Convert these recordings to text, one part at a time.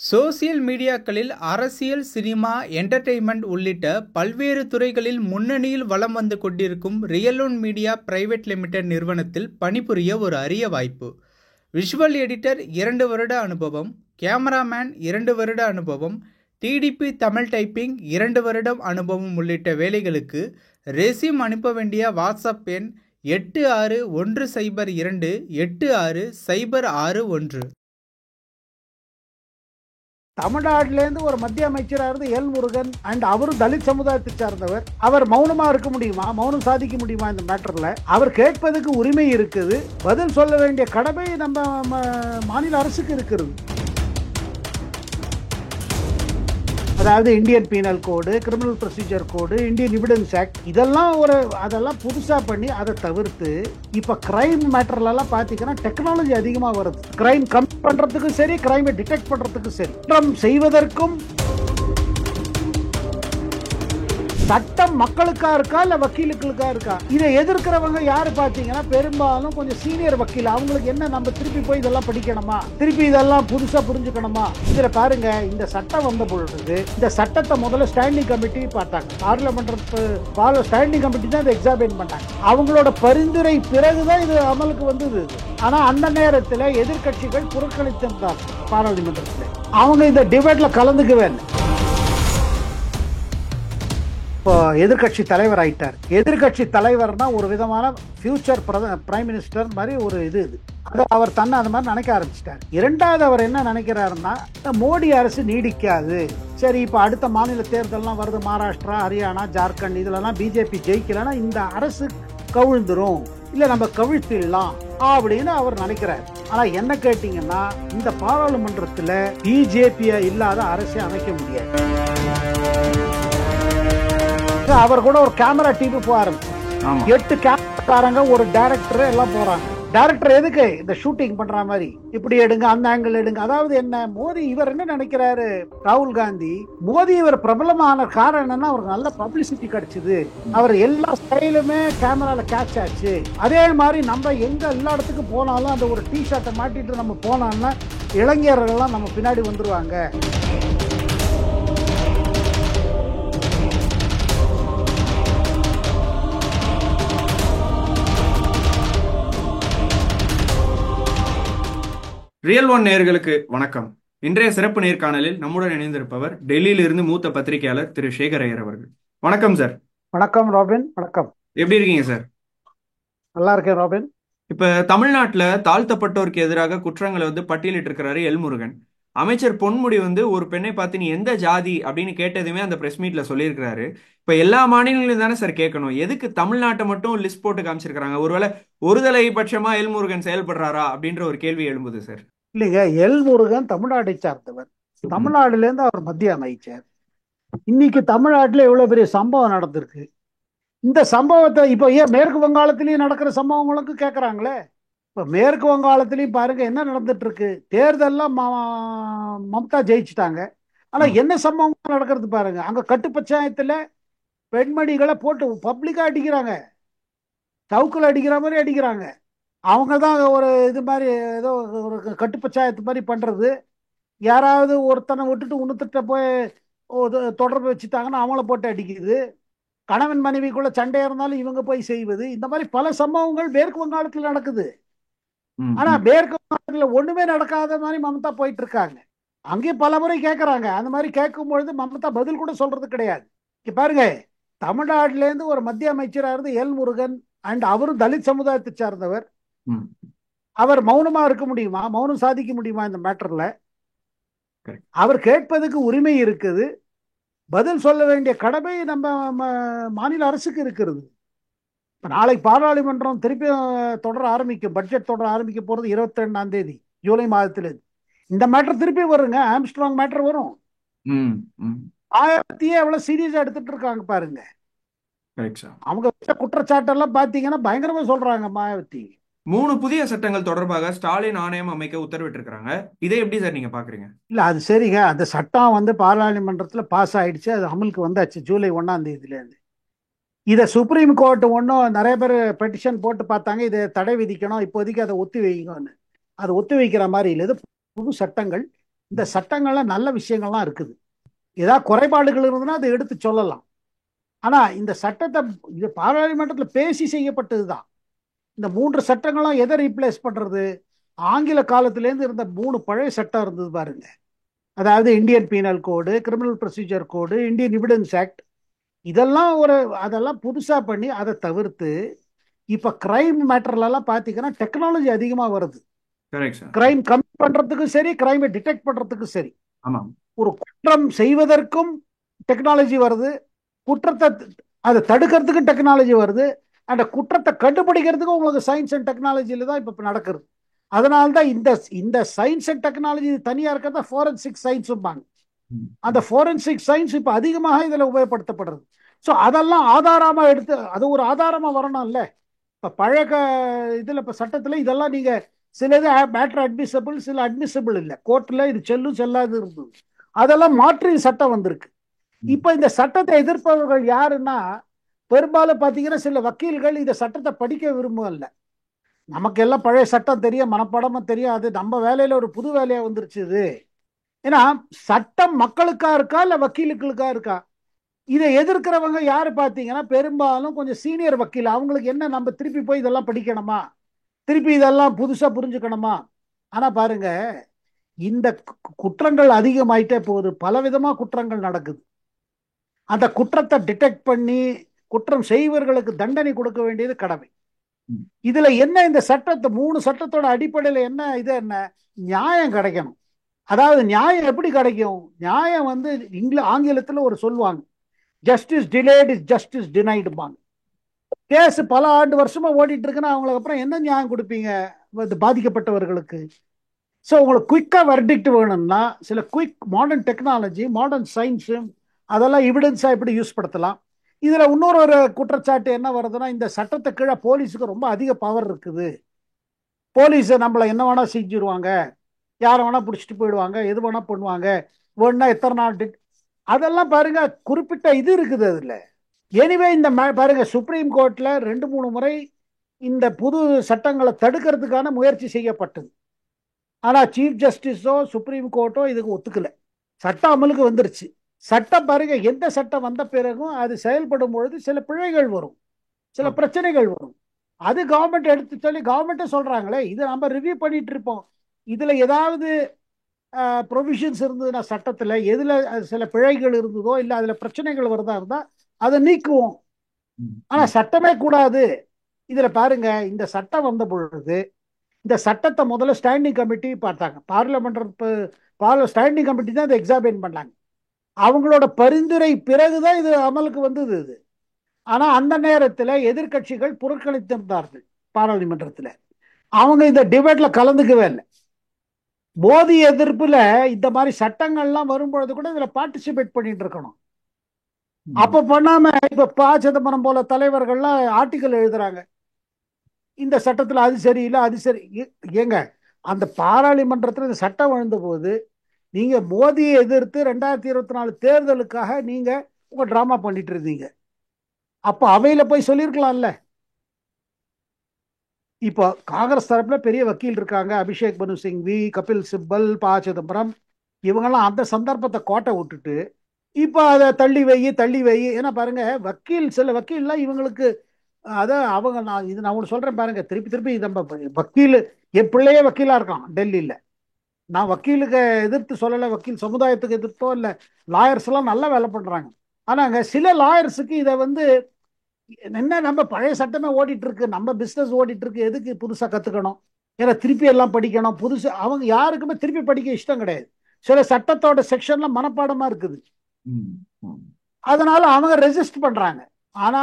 Social மீடியாக்களில் அரசியல், cinema, entertainment உள்ளிட்ட பல்வேறு துறைகளில் முன்னணியில் வலம் வந்து கொண்டிருக்கும் real one media private limited நிறுவனத்தில் பணிபுரிய ஒரு அரிய வாய்ப்பு. விஷுவல் எடிட்டர் 2 வருட அனுபவம், கேமராமேன் 2 வருட அனுபவம், டிடிபி தமிழ் டைப்பிங் 2 வருடம் அனுபவம் உள்ளிட்ட வேலைகளுக்கு ரெஸ்யூம் அனுப்ப வேண்டிய வாட்ஸ்அப் எண் 8610286061. தமிழ்நாட்டிலேருந்து ஒரு மத்திய அமைச்சராக இருந்து எல் முருகன் அண்ட் அவரும் தலித் சமுதாயத்தை சார்ந்தவர். அவர் மௌனமா இருக்க முடியுமா? மௌனம் சாதிக்க முடியுமா? இந்த மேட்டர்ல அவர் கேட்பதுக்கு உரிமை இருக்குது. பதில் சொல்ல வேண்டிய கடமை நம்ம மாநில அரசுக்கு இருக்கிறது. அதாவது இந்தியன் பீனல் கோடு, கிரிமினல் ப்ரொசீஜர் கோடு, இந்தியன் எவிடன்ஸ் ஆக்ட், அதெல்லாம் புதுசா பண்ணி அதை தவிர்த்து இப்ப கிரைம் மேட்டர்லாம் பாத்தீங்கன்னா டெக்னாலஜி அதிகமா வருது. கிரைம் கம்மி பண்றதுக்கும் சரி, கிரைமை டிடெக்ட் பண்றதுக்கும் சரி, குற்றம் செய்வதற்கும் சட்டம் மக்களுக்கா இருக்கா இல்ல வக்கீலுக்களுக்கா இருக்கா? இதை எதிர்க்கிறவங்க யாரு பாத்தீங்கன்னா பெரும்பாலும் கொஞ்சம் சீனியர் வக்கீல். அவங்களுக்கு என்ன, நம்ம திருப்பி போய் இதெல்லாம் படிக்கணுமா, திருப்பி இதெல்லாம் புதுசா புரிஞ்சுக்கணுமா? இதுல பாருங்க, இந்த சட்டம் வந்த பொழுது இந்த சட்டத்தை முதல்ல ஸ்டாண்டிங் கமிட்டி பார்த்தாங்க. பார்லிமெண்ட் ஸ்டாண்டிங் கமிட்டி தான் இதை எக்ஸாமின் பண்ணாங்க. அவங்களோட பரிந்துரை பிறகுதான் இது அமலுக்கு வந்தது. ஆனா அந்த நேரத்தில் எதிர்கட்சிகள் புறக்கணித்திருந்தார். பாராளுமன்றத்தில் அவங்க இந்த டிபேட்ல கலந்துக்கவே இல்லை. எதிர்கட்சி தலைவர் ஆயிட்டார். எதிர்கட்சி தலைவர்னா ஒரு விதமான ஃபியூச்சர் பிரைம் மினிஸ்டர் மாதிரி ஒரு இது. அவர் தன்னை அந்த மாதிரி நினைக்க ஆரம்பிச்சிட்டார். இரண்டாவது அவர் என்ன நினைக்கிறாருன்னா, மோடி அரசு நீடிக்காது. சரி, இப்ப அடுத்த மாநில தேர்தல்லாம் வருது, மகாராஷ்டிரா, ஹரியானா, ஜார்க்கண்ட், இதுலலாம் பிஜேபி ஜெயிக்கலன்னா இந்த அரசு கவிழ்ந்துரும், இல்ல நம்ம கவிழ்த்திடலாம் அப்படின்னு அவர் நினைக்கிறார். ஆனா என்ன கேட்டீங்கன்னா, இந்த பாராளுமன்றத்துல பிஜேபியா இல்லாத அரசை அமைக்க முடியாது. அவர் கூட ஒரு கேமரா டீம் போக ஆரம்பிச்சு 8 கேமராக்காரங்க, ஒரு டைரக்டர் எல்லாம் போறாங்க. டைரக்டர் எதுக்கு? இந்த ஷூட்டிங் பண்ற மாதிரி, இப்படி எடுங்க, அந்த ஆங்கிள் எடுங்க. அதாவது என்ன, மோடி இவர் என்ன நினைக்கிறாரு, ராகுல் காந்தி மோடி இவர் பிரபலமான காரணம் என்னன்னா, அவருக்கு நல்ல பப்ளிசிட்டி கிடைச்சது. அவர் எல்லா ஸ்டைலுமே கேமரால கேட்ச் ஆச்சு. அதே மாதிரி நம்ம எங்க எல்லா இடத்துக்கு போனாலும் அந்த ஒரு டி ஷர்ட்டை மாட்டிட்டு நம்ம போனோம்னா இளைஞர்கள் எல்லாம் நம்ம பின்னாடி வந்துருவாங்க. ரியல் ஒன் நேயர்களுக்கு வணக்கம். இன்றைய சிறப்பு நேர்காணலில் நம்முடன் இணைந்திருப்பவர் டெல்லியில இருந்து மூத்த பத்திரிகையாளர் திரு சேகர் ஐயர் அவர்கள். வணக்கம் சார். வணக்கம் ராபின். வணக்கம். எப்படி இருக்கீங்க சார்? நல்லா இருக்கேன் ராபின். இப்ப தமிழ்நாட்டுல தாழ்த்தப்பட்டோருக்கு எதிராக குற்றங்களை பட்டியலிட்டு இருக்கிறாரு எல் முருகன். அமைச்சர் பொன்முடி ஒரு பெண்ணை பார்த்து நீ எந்த ஜாதி அப்படின்னு கேட்டதுமே அந்த பிரஸ் மீட்ல சொல்லியிருக்கிறாரு. இப்ப எல்லா மாநிலங்களையும் தானே சார் கேட்கணும், எதுக்கு தமிழ்நாட்டை மட்டும் லிஸ்ட் போட்டு காமிச்சிருக்காங்க? ஒருவேளை ஒருதலை பட்சமா எல் முருகன் செயல்படுறாரா அப்படின்ற ஒரு கேள்வி எழும்புது சார். இல்லைங்க, எல் முருகன் தமிழ்நாட்டை சார்ந்தவர். தமிழ்நாடுல இருந்து அவர் மத்திய அமைச்சர். இன்னைக்கு தமிழ்நாட்டுல எவ்வளவு பெரிய சம்பவம் நடந்திருக்கு. இந்த சம்பவத்தை இப்ப ஏன் மேற்கு வங்காளத்திலயும் நடக்கிற சம்பவங்களுக்கு கேட்கறாங்களே. இப்ப மேற்கு வங்காளத்திலயும் பாருங்க என்ன நடந்துட்டு இருக்கு. தேர்தல்லாம் மம்தா ஜெயிச்சுட்டாங்க. ஆனா என்ன சம்பவம் நடக்கிறது பாருங்க. அங்க கட்டு பஞ்சாயத்துல பெண்மணிகளை போட்டு பப்ளிக்கா அடிக்கிறாங்க, சவுக்குல அடிக்கிற மாதிரி அடிக்கிறாங்க. அவங்க தான் ஒரு இது மாதிரி ஏதோ ஒரு கட்டு பஞ்சாயத்து மாதிரி பண்றது. யாராவது ஒருத்தனை விட்டுட்டு இன்னொருத்த போய் தொடர்பு வச்சுட்டாங்கன்னா அவங்கள போட்டு அடிக்குது. கணவன் மனைவிக்குள்ள சண்டையா இருந்தாலும் இவங்க போய் செய்வது. இந்த மாதிரி பல சம்பவங்கள் மேற்கு வங்காளத்தில் நடக்குது. ஆனா மேற்கு வங்காளத்துல ஒண்ணுமே நடக்காத மாதிரி மம்தா போயிட்டு இருக்காங்க. அங்கேயும் பல முறை கேட்கறாங்க. அந்த மாதிரி கேட்கும் பொழுது மம்தா பதில் கூட சொல்றது கிடையாது. பாருங்க, தமிழ்நாட்டில இருந்து ஒரு மத்திய அமைச்சராக இருந்து எல் முருகன் அண்ட் அவரும் தலித் சமுதாயத்தை சார்ந்தவர். அவர் மௌனமா இருக்க முடியுமா? மௌனம் சாதிக்க முடியுமா? இந்த மேட்டர்ல அவர் கேட்பதுக்கு உரிமை இருக்குது. பதில் சொல்ல வேண்டிய கடமை நம்ம மாநில அரசுக்கு இருக்கிறது. நாளைக்கு பாராளுமன்றம் திருப்பி தொடர ஆரம்பிக்கும். பட்ஜெட் தொடர ஆரம்பிக்க போறது 22ஆம் தேதி ஜூலை மாதத்துல. இந்த மேட்டர் திருப்பி வருங்க. ஆம்ஸ்ட்ராங் மேட்டர் வரும். ஆயிரத்தியே எவ்வளவு சீரியஸா எடுத்துட்டு இருக்காங்க பாருங்க. அவங்க குற்றச்சாட்டெல்லாம் பாத்தீங்கன்னா பயங்கரமா சொல்றாங்க. மாயாவதி 3 புதிய சட்டங்கள் தொடர்பாக ஸ்டாலின் ஆணையம் அமைக்க உத்தரவிட்டிருக்கிறாங்க. இதை எப்படி சார் நீங்க பாக்குறீங்க? இல்ல, அது சரிங்க. அந்த சட்டம் பாராளுமன்றத்துல பாஸ் ஆயிடுச்சு. அது அமலுக்கு வந்தாச்சு ஜூலை 1ஆம் தேதியில இருந்து. இதை சுப்ரீம் கோர்ட் ஒன்றும் நிறைய பேர் பெட்டிஷன் போட்டு பார்த்தாங்க, இதை தடை விதிக்கணும், இப்போதைக்கு அதை ஒத்தி வைக்கணும்னு. அதை ஒத்தி வைக்கிற மாதிரி இல்லை. இது புது சட்டங்கள். இந்த சட்டங்கள்ல நல்ல விஷயங்கள்லாம் இருக்குது. ஏதாவது குறைபாடுகள் இருந்ததுன்னா அதை எடுத்து சொல்லலாம். ஆனா இந்த சட்டத்தை இது பாராளுமன்றத்தில் பேசி செய்யப்பட்டதுதான். இந்த 3 சட்டங்களும் எதை ரீப்ளேஸ் பண்றது? ஆங்கில காலத்திலேருந்து இருந்த 3 பழைய சட்டம் இருந்தது பாருங்க. அதாவது இந்தியன் பீனல் கோடு, கிரிமினல் ப்ரொசீஜர் கோடு, இந்தியன் எவிடன்ஸ் ஆக்ட். இதெல்லாம் அதெல்லாம் புதுசா பண்ணி அதை தவிர்த்து இப்ப கிரைம் மேட்டர்ல எல்லாம் பாத்தீங்கன்னா டெக்னாலஜி அதிகமா வருது. Correct sir. கிரைம் கம்மி பண்றதுக்கும் சரி, கிரைமை டிடெக்ட் பண்றதுக்கும் சரி. ஆமாம். ஒரு குற்றம் செய்வதற்கும் டெக்னாலஜி வருது, குற்றத்தை அதை தடுக்கிறதுக்கும் டெக்னாலஜி வருது, அந்த குற்றத்தை கண்டுபிடிக்கிறதுக்கும் உங்களுக்கு சயின்ஸ் அண்ட் டெக்னாலஜியில தான் இப்ப நடக்குது. அதனால்தான் இந்த இந்த சயின்ஸ் அண்ட் டெக்னாலஜி தனியா இருக்கிறதா ஃபாரன்சிக் சயின்ஸும்பாங்க. அந்த ஃபாரன்சிக் சயின்ஸ் இப்ப அதிகமாக இதுல உபயோகப்படுத்தப்படுறது. ஸோ அதெல்லாம் ஆதாரமா எடுத்து அது ஒரு ஆதாரமா வரணும்ல. இப்ப பழக இதுல இப்ப சட்டத்துல இதெல்லாம் நீங்க சில இது மேட்டர் அட்மிசபிள், சில அட்மிசபிள் இல்லை. கோர்ட்ல இது செல்லும் செல்லாது இருந்தது. அதெல்லாம் மாற்றி சட்டம் வந்திருக்கு. இப்ப இந்த சட்டத்தை எதிர்ப்பவர்கள் யாருன்னா பெரும்பாலும் பாத்தீங்கன்னா சில வக்கீல்கள் இந்த சட்டத்தை படிக்க விரும்பல. நமக்கு எல்லாம் பழைய சட்டம் தெரியும், மனப்பாடமா தெரியும், அது நம்ம வேலையில ஒரு புது வேலையா வந்துருச்சு இது. ஏன்னா சட்டம் மக்களுக்கா இருக்கா இல்ல வக்கீலுக்களுக்கா இருக்கா? இதை எதிர்க்கிறவங்க யாரு பாத்தீங்கன்னா பெரும்பாலும் கொஞ்சம் சீனியர் வக்கீல். அவங்களுக்கு என்ன, நம்ம திருப்பி போய் இதெல்லாம் படிக்கணுமா, திருப்பி இதெல்லாம் புதுசா புரிஞ்சுக்கணுமா? ஆனா பாருங்க, இந்த குற்றங்கள் அதிகமாயிட்டே போகுது, பலவிதமா குற்றங்கள் நடக்குது. அந்த குற்றத்தை டிடெக்ட் பண்ணி குற்றம் செய்வர்களுக்கு தண்டனை கொடுக்க வேண்டியது கடமை. இதுல என்ன, இந்த சட்டத்தை 3 சட்டத்தோட அடிப்படையில என்ன, இது என்ன, நியாயம் கிடைக்கணும். அதாவது நியாயம் எப்படி கிடைக்கும்? நியாயம் வந்து ஆங்கிலத்துல ஒரு சொல்லுவாங்க, ஜஸ்டிஸ் டிலேட் இஸ் ஜஸ்டிஸ் டினைடுபாங்க. கேஸ் பல ஆண்டு வருஷமா ஓடிட்டு இருக்குன்னா அவங்களுக்கு அப்புறம் என்ன நியாயம் கொடுப்பீங்க பாதிக்கப்பட்டவர்களுக்கு? ஸோ உங்களுக்கு குயிக்கா வெர்டிக்ட் வேணும்னா சில குயிக் மாடர்ன் டெக்னாலஜி, மாடர்ன் சயின்ஸும் அதெல்லாம் எவிடன்ஸா எப்படி யூஸ் படுத்தலாம். இதுல இன்னொரு குற்றச்சாட்டு என்ன வருதுன்னா, இந்த சட்டத்தை கீழே போலீஸுக்கு ரொம்ப அதிக பவர் இருக்குது. போலீஸ் நம்மளை என்ன வேணா செஞ்சிருவாங்க, யாரை வேணா பிடிச்சிட்டு போயிடுவாங்க, எது வேணா பண்ணுவாங்க, வேணா எத்தனை நாள் அதெல்லாம் பாருங்க குறிப்பிட்ட இது இருக்குது அதுல. எனிவே இந்த பாருங்க சுப்ரீம் கோர்ட்ல 2-3 முறை இந்த புது சட்டங்களை தடுக்கிறதுக்கான முயற்சி செய்யப்பட்டது. ஆனா சீஃப் ஜஸ்டிஸோ சுப்ரீம் கோர்ட்டோ இதுக்கு ஒத்துக்கல. சட்டம் அமலுக்கு வந்துருச்சு. சட்டம் பாருங்க, எந்த சட்டம் வந்த பிறகும் அது செயல்படும் பொழுது சில பிழைகள் வரும், சில பிரச்சனைகள் வரும். அது கவர்மெண்ட் எடுத்து சொல்லி கவர்மெண்ட்டே சொல்றாங்களே, இதை நம்ம ரிவ்யூ பண்ணிட்டு இருப்போம், இதுல ஏதாவது ப்ரொவிஷன்ஸ் இருந்ததுன்னா சட்டத்துல எதுல சில பிழைகள் இருந்ததோ இல்ல அதுல பிரச்சனைகள் வருதா இருந்தா அதை நீக்குவோம். ஆனா சட்டமே கூடாது. இதுல பாருங்க, இந்த சட்டம் வந்த பொழுது இந்த சட்டத்தை முதல்ல ஸ்டாண்டிங் கமிட்டி பார்த்தாங்க. பார்லிமெண்ட் ஸ்டாண்டிங் கமிட்டி தான் இதை எக்ஸாமின் பண்ணாங்க. அவங்களோட பரிந்துரை பிறகுதான் இது அமலுக்கு வந்தது இது. ஆனா அந்த நேரத்தில் எதிர்கட்சிகள் புறக்கணித்திருந்தார்கள் பாராளுமன்றத்தில். அவங்க இந்த டிபேட்ல கலந்துக்கவே இல்லை. மோடி எதிர்ப்புல இந்த மாதிரி சட்டங்கள்லாம் வரும்பொழுது கூட இதுல பார்ட்டிசிபேட் பண்ணிட்டு இருக்கணும். அப்ப பண்ணாம இப்ப ப. சிதம்பரம் போல தலைவர்கள்லாம் ஆர்டிக்கல் எழுதுறாங்க, இந்த சட்டத்துல அது சரியில்லை அது சரி. ஏங்க, அந்த பாராளுமன்றத்தில் இந்த சட்டம் வந்த போது நீங்க மோடியை எதிர்த்து 2024 தேர்தலுக்காக நீங்க உங்க டிராமா பண்ணிட்டு இருந்தீங்க. அப்ப அவையில போய் சொல்லியிருக்கலாம்ல. இப்போ காங்கிரஸ் தரப்புல பெரிய வக்கீல் இருக்காங்க, அபிஷேக் மனு சிங்வி, கபில் சிப்பல், ப. சிதம்பரம், இவங்கெல்லாம் அந்த சந்தர்ப்பத்தை கோட்டை விட்டுட்டு இப்ப அதை தள்ளி வை. ஏன்னா பாருங்க, சில வக்கீல்லாம் இவங்களுக்கு அவங்க நான் ஒன்று சொல்றேன் பாருங்க, திருப்பி நம்ம வக்கீல், என் பிள்ளையே வக்கீலா இருக்கான் டெல்லியில. நான் வக்கீலுக்கு எதிர்த்து சொல்லலை, வக்கீல் சமுதாயத்துக்கு எதிர்த்தோ இல்லை. லாயர்ஸ் எல்லாம் நல்லா வேலை பண்றாங்க. ஆனாங்க சில லாயர்ஸுக்கு இதை என்ன, நம்ம பழைய சட்டமே ஓடிட்டு இருக்கு, நம்ம பிசினஸ் ஓடிட்டு இருக்கு, எதுக்கு புதுசா கத்துக்கணும், ஏன்னா திருப்பி எல்லாம் படிக்கணும் புதுசு. அவங்க யாருக்குமே திருப்பி படிக்க இஷ்டம் கிடையாது. சில சட்டத்தோட செக்ஷன்லாம் மனப்பாடமா இருக்குது, அதனால அவங்க ரெசிஸ்ட் பண்றாங்க. ஆனா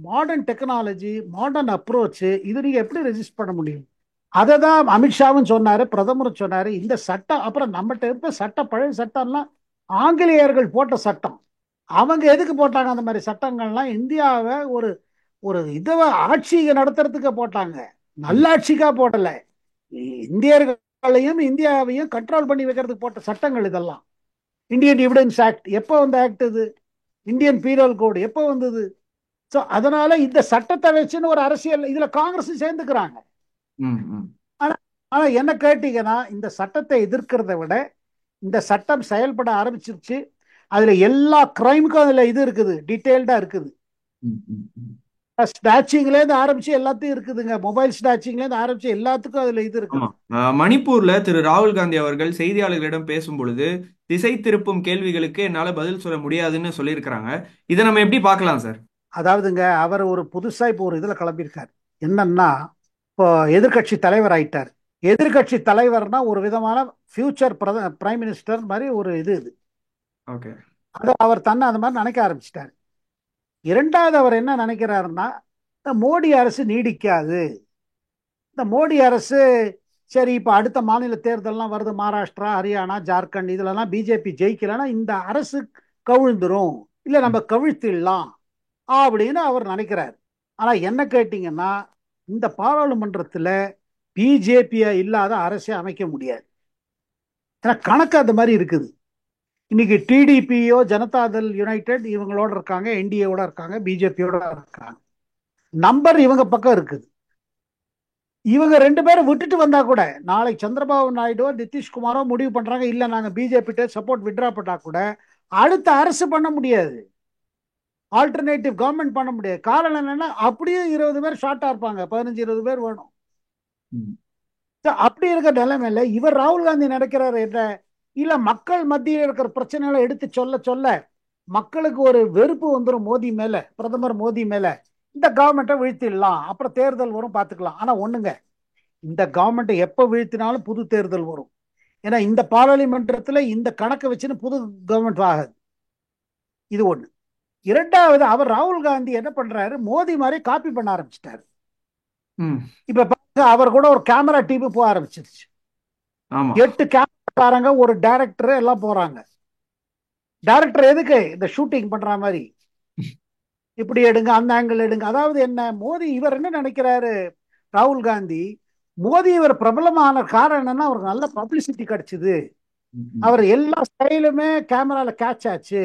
மாடர்ன் டெக்னாலஜி, மாடர்ன் அப்ரோச், இது நீங்க எப்படி ரெசிஸ்ட் பண்ண முடியும்? அதை தான் அமித்ஷாவும் சொன்னாரு, பிரதமரும் சொன்னாரு. இந்த சட்டம் அப்புறம் நம்மகிட்ட இருக்க சட்டம், பழைய சட்டம்லாம் ஆங்கிலேயர்கள் போட்ட சட்டம். அவங்க எதுக்கு போட்டாங்க அந்த மாதிரி சட்டங்கள்லாம்? இந்தியாவை ஒரு ஆட்சி நடத்துறதுக்கு போட்டாங்க, நல்லாட்சிக்கா போடல. இந்தியர்களையும் இந்தியாவையும் கண்ட்ரோல் பண்ணி வைக்கிறதுக்கு போட்ட சட்டங்கள் இதெல்லாம். இந்தியன் எவிடன்ஸ் ஆக்ட் எப்போ வந்த ஆக்ட் இது? இந்தியன் பீனல் கோடு எப்போ வந்தது? ஸோ அதனால இந்த சட்டத்தை வச்சுன்னு ஒரு அரசியல் இதுல காங்கிரஸ் சேர்ந்துக்கிறாங்க. ஆனா என்ன கேட்டீங்கன்னா, இந்த சட்டத்தை எதிர்க்கிறத விட இந்த சட்டம் செயல்பட ஆரம்பிச்சிருச்சு. அதுல எல்லா கிரைமுக்கும் அதுல இது இருக்குது, டீட்டெயில்டா இருக்குது. ம், ம், ம். ஸ்டாச்சிங்ல இருந்து ஆரம்பிச்சு எல்லாத்தையும் இருக்குதுங்க. மொபைல் ஸ்டாச்சிங்ல இருந்து ஆரம்பிச்சு எல்லாத்துக்கும் அதுல இது ஆமா. இருக்குது. மணிப்பூர்ல திரு ராகுல் காந்தி அவர்கள் செய்தியாளர்களிடம் பேசும் பொழுது திசை திருப்பும் கேள்விகளுக்கு என்னால பதில் சொல்ல முடியாதுன்னு சொல்லியிருக்கிறாங்க. இதை நம்ம எப்படி பார்க்கலாம் சார்? அதாவதுங்க, அவர் ஒரு புதுசா இப்போ ஒரு இதுல கிளம்பியிருக்காரு. என்னன்னா, இப்போ எதிர்க்கட்சி தலைவர் ஆயிட்டார். எதிர்க்கட்சி தலைவர்னா ஒரு விதமான ஃபியூச்சர் பிரைம் மினிஸ்டர் மாதிரி ஒரு இது. ஓகே. அது அவர் தன்னை அந்த மாதிரி நினைக்க ஆரம்பிச்சிட்டாரு. இரண்டாவது அவர் என்ன நினைக்கிறாருன்னா, இந்த மோடி அரசு நீடிக்காது. இந்த மோடி அரசு சரி, இப்ப அடுத்த மாநில தேர்தல்லாம் வருது, மகாராஷ்டிரா, ஹரியானா, ஜார்க்கண்ட், இதுலலாம் பிஜேபி ஜெயிக்கலன்னா இந்த அரசு கவிழ்ந்துரும், இல்ல நம்ம கவிழ்த்திடலாம் அப்படின்னு அவர் நினைக்கிறார். ஆனா என்ன கேட்டீங்கன்னா, இந்த பாராளுமன்றத்துல பிஜேபியா இல்லாத அரசை அமைக்க முடியாது. ஏன்னா கணக்கு அந்த மாதிரி இருக்குது. இன்னைக்கு டிடிபியோ, ஜனதாதள் யுனைடெட் இவங்களோட இருக்காங்க, என்டிஏவோட இருக்காங்க, பிஜேபியோட இருக்காங்க. நம்பர் இவங்க பக்கம் இருக்குது. இவங்க ரெண்டு பேரும் விட்டுட்டு வந்தா கூட, நாளை சந்திரபாபு நாயுடோ நிதிஷ்குமாரோ முடிவு பண்றாங்க, இல்ல நாங்க பிஜேபி சப்போர்ட் விட்ரா பண்ணா கூட அடுத்த அரசு பண்ண முடியாது, ஆல்டர்னேட்டிவ் கவர்மெண்ட் பண்ண முடியாது. காரணம் என்னன்னா, அப்படியே 20 பேர் ஷார்ட்டா இருப்பாங்க, 15-20 பேர் வேணும். ம். அப்படி இருக்கிற நிலைமையில இவர் ராகுல் காந்தி நடக்கிறார் என்ன, இல்ல மக்கள் மத்தியில் இருக்கிற பிரச்சனைகளை எடுத்து சொல்ல சொல்ல மக்களுக்கு ஒரு வெறுப்பு வந்துடும் மோடி மேல, பிரதமர் மோடி மேல. இந்த கவர்மெண்ட்டை வீழ்த்திடலாம், அப்புறம் தேர்தல் வரும் பார்த்துக்கலாம். ஆனா ஒண்ணுங்க, இந்த கவர்மெண்ட்டை எப்ப வீழ்த்தினாலும் புது தேர்தல் வரும். ஏன்னா இந்த பாராளுமன்றத்துல இந்த கணக்கை வச்சுன்னு புது கவர்மெண்ட் ஆகாது. இது ஒண்ணு. இரண்டாவது, அவர் ராகுல் காந்தி என்ன பண்றாரு, மோடி மாதிரி காப்பி பண்ண ஆரம்பிச்சிட்டாரு. ம். இப்ப பாருங்க, அவர் கூட ஒரு கேமரா டீம் போக ஆரம்பிச்சிருச்சு. ஆமா. 8 கேமராக்காரங்க, ஒரு டைரக்டர் எல்லாம் போறாங்க. டைரக்டர் எதுக்கு, இந்த ஷூட்டிங் பண்ற மாதிரி இப்படி எடுங்க, அந்த ஆங்கிள் எடுங்க. அதாவது என்ன, மோடி இவர் என்ன நினைக்கிறாரு, ராகுல் காந்தி மோடி இவர் பிரபலமான காரணம் என்னன்னா, அவருக்கு நல்ல பப்ளிசிட்டி கிடைச்சது, ம், ம். அவர் எல்லா ஸ்டைலுமே கேமரால கேட்ச் ஆச்சு.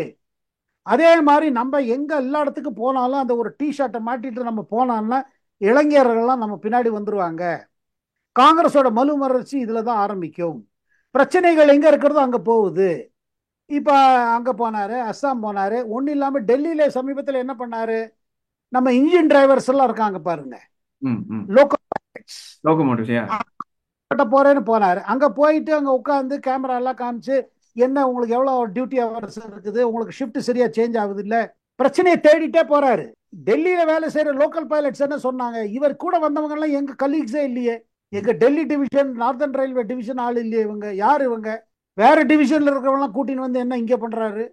அதே மாதிரி நம்ம எங்க எல்லா இடத்துக்கு போனாலும் அந்த ஒரு டிஷர்ட்டை மாட்டிட்டு நம்ம போனோம்னா இளைஞர்கள்லாம் நம்ம பின்னாடி வந்துருவாங்க. காங்கிரஸோட மறுமலர்ச்சி இதுல தான் ஆரம்பிக்கும். பிரச்சனைகள் எங்க இருக்கிறதோ அங்க போகுது. இப்ப அங்க போனாரு, அஸ்ஸாம் போனாரு. ஒன்னும் இல்லாம டெல்லியில சமீபத்தில் என்ன பண்ணாரு, நம்ம இன்ஜின் டிரைவர்ஸ் எல்லாம் இருக்காங்க பாருங்க, ம், ம். லோக்கல் லோகோமோட்டிவ்ஸ், யா. போறேன்னு போனாரு. அங்க போயிட்டு அங்க உட்காந்து கேமரா எல்லாம் காமிச்சு, என்ன உங்களுக்கு எவ்வளவு டியூட்டி ஹவர்ஸ் இருக்குது, உங்களுக்கு ஷிஃப்ட் சரியா சேஞ்ச் ஆகுது இல்ல, பிரச்சனையை தேடிட்டே போறாரு. டெல்லியில வேலை செய்யற லோக்கல் பைலட்ஸ் என்ன சொன்னாங்க, இவர் கூட வந்தவங்க எல்லாம் எங்க கலீக்ஸே இல்லையே, எங்க Delhi division, northern railway division ஆள் இல்லையே, இவங்க யாரு, இவங்க வேற டிவிஷன்ல இருக்கிறவங்க எல்லாம் கூட்டின்னு வந்து என்ன இங்க பண்றாரு.